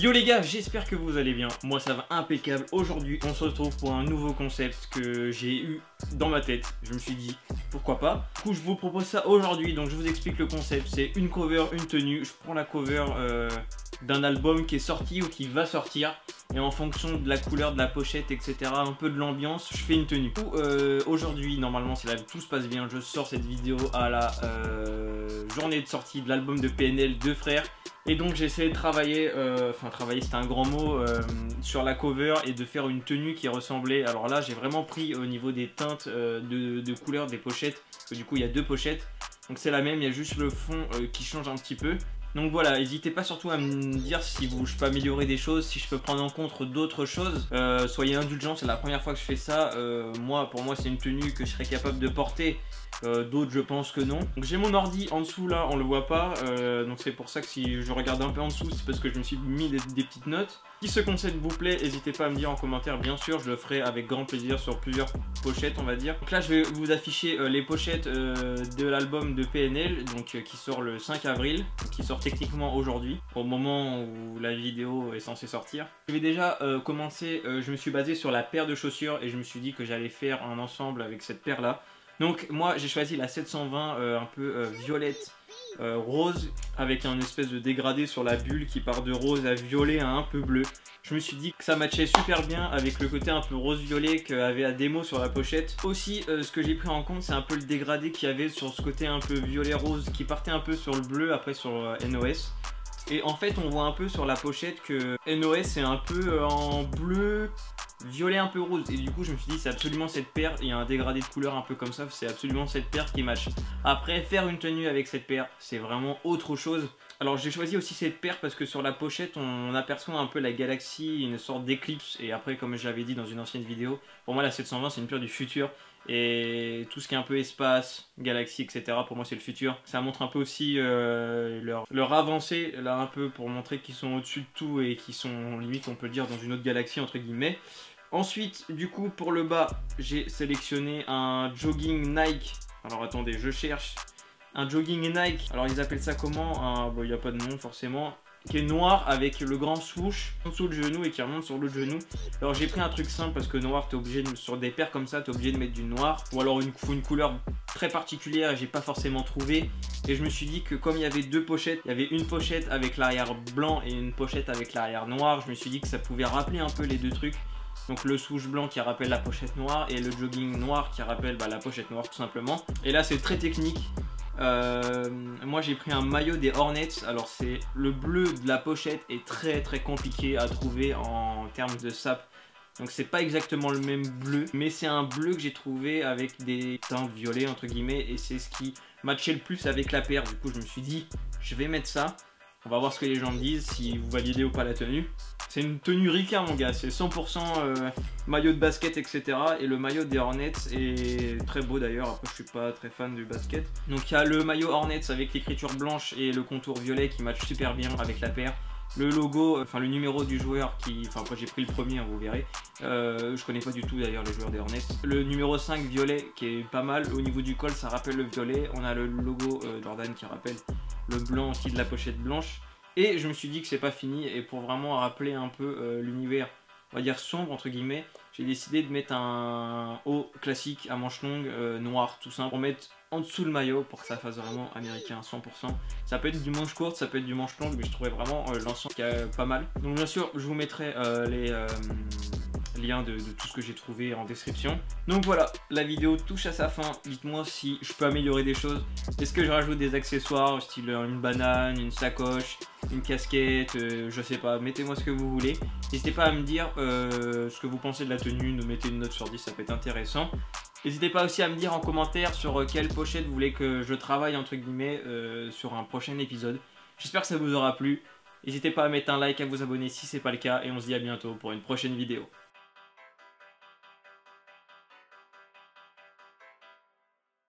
Yo les gars, j'espère que vous allez bien, moi ça va impeccable. Aujourd'hui on se retrouve pour un nouveau concept que j'ai eu dans ma tête. Je me suis dit pourquoi pas. Du coup je vous propose ça aujourd'hui, donc je vous explique le concept. C'est une cover, une tenue. Je prends la cover d'un album qui est sorti ou qui va sortir, et en fonction de la couleur de la pochette, etc., un peu de l'ambiance, je fais une tenue. Aujourd'hui, normalement, si tout se passe bien, je sors cette vidéo à la journée de sortie de l'album de PNL, Deux Frères. Et donc j'ai de travailler, travailler c'est un grand mot, sur la cover et de faire une tenue qui ressemblait. Alors là j'ai vraiment pris au niveau des teintes de couleurs des pochettes, parce que du coup il y a deux pochettes, donc c'est la même, il y a juste le fond qui change un petit peu. Donc voilà, n'hésitez pas surtout à me dire si je peux améliorer des choses, si je peux prendre en compte d'autres choses. Soyez indulgents, c'est la première fois que je fais ça. Pour moi c'est une tenue que je serais capable de porter. D'autres je pense que non. Donc j'ai mon ordi en dessous là, on le voit pas, donc c'est pour ça que si je regarde un peu en dessous, c'est parce que je me suis mis des petites notes. Si ce concept vous plaît, n'hésitez pas à me dire en commentaire, bien sûr je le ferai avec grand plaisir sur plusieurs pochettes on va dire. Donc là je vais vous afficher les pochettes de l'album de PNL, donc qui sort le 5 avril, qui sort techniquement aujourd'hui, au moment où la vidéo est censée sortir. Je vais déjà commencer, je me suis basé sur la paire de chaussures et je me suis dit que j'allais faire un ensemble avec cette paire là. Donc moi j'ai choisi la 720 un peu violette rose, avec un espèce de dégradé sur la bulle qui part de rose à violet à un peu bleu. Je me suis dit que ça matchait super bien avec le côté un peu rose-violet qu'avait Ademo sur la pochette. Aussi ce que j'ai pris en compte, c'est un peu le dégradé qu'il y avait sur ce côté un peu violet-rose qui partait un peu sur le bleu après sur NOS. Et en fait on voit un peu sur la pochette que NOS est un peu en bleu, violet un peu rose, et du coup je me suis dit c'est absolument cette paire, il y a un dégradé de couleur un peu comme ça, c'est absolument cette paire qui match. Après faire une tenue avec cette paire c'est vraiment autre chose. Alors j'ai choisi aussi cette paire parce que sur la pochette on aperçoit un peu la galaxie, une sorte d'éclipse, et après comme je l'avais dit dans une ancienne vidéo, pour moi la 720 c'est une paire du futur. Et tout ce qui est un peu espace, galaxie, etc. pour moi c'est le futur. Ça montre un peu aussi leur avancée, là un peu pour montrer qu'ils sont au-dessus de tout et qu'ils sont limite on peut le dire dans une autre galaxie entre guillemets. Ensuite du coup pour le bas j'ai sélectionné un jogging Nike. Alors attendez je cherche. Un jogging Nike, alors ils appellent ça comment? Bon il n'y a pas de nom forcément. Qui est noir avec le grand swoosh en dessous le genou et qui remonte sur l'autre genou. Alors j'ai pris un truc simple parce que noir t'es obligé sur des paires comme ça t'es obligé de mettre du noir, ou alors une couleur très particulière et j'ai pas forcément trouvé. Et je me suis dit que comme il y avait deux pochettes, il y avait une pochette avec l'arrière blanc et une pochette avec l'arrière noir, je me suis dit que ça pouvait rappeler un peu les deux trucs. Donc le swoosh blanc qui rappelle la pochette noire et le jogging noir qui rappelle la pochette noire tout simplement. Et là c'est très technique. Moi j'ai pris un maillot des Hornets. Alors c'est le bleu de la pochette est très compliqué à trouver en termes de sap, donc c'est pas exactement le même bleu, mais c'est un bleu que j'ai trouvé avec des teintes violet entre guillemets, et c'est ce qui matchait le plus avec la paire. Du coup je me suis dit je vais mettre ça, on va voir ce que les gens me disent, si vous validez ou pas la tenue. C'est une tenue Ricard mon gars, c'est 100% maillot de basket etc. Et le maillot des Hornets est très beau d'ailleurs, après je suis pas très fan du basket. Donc il y a le maillot Hornets avec l'écriture blanche et le contour violet qui match super bien avec la paire. Le logo, enfin le numéro du joueur qui, après j'ai pris le premier hein, vous verrez. Je connais pas du tout d'ailleurs les joueurs des Hornets. Le numéro 5 violet qui est pas mal, au niveau du col ça rappelle le violet. On a le logo Jordan qui rappelle le blanc aussi de la pochette blanche. Et je me suis dit que c'est pas fini, et pour vraiment rappeler un peu l'univers, on va dire sombre entre guillemets, j'ai décidé de mettre un haut classique à manches longues noir tout simple, pour mettre en dessous le maillot pour que ça fasse vraiment américain à 100%. Ça peut être du manche courte, ça peut être du manche longue, mais je trouvais vraiment l'ensemble qui est pas mal. Donc bien sûr je vous mettrai les liens de tout ce que j'ai trouvé en description. Donc voilà, la vidéo touche à sa fin. Dites-moi si je peux améliorer des choses. Est-ce que je rajoute des accessoires style une banane, une sacoche, une casquette, je sais pas, mettez-moi ce que vous voulez. N'hésitez pas à me dire ce que vous pensez de la tenue, nous mettez une note sur 10, ça peut être intéressant. N'hésitez pas aussi à me dire en commentaire sur quelle pochette vous voulez que je travaille entre guillemets sur un prochain épisode. J'espère que ça vous aura plu. N'hésitez pas à mettre un like, à vous abonner si c'est pas le cas, et on se dit à bientôt pour une prochaine vidéo.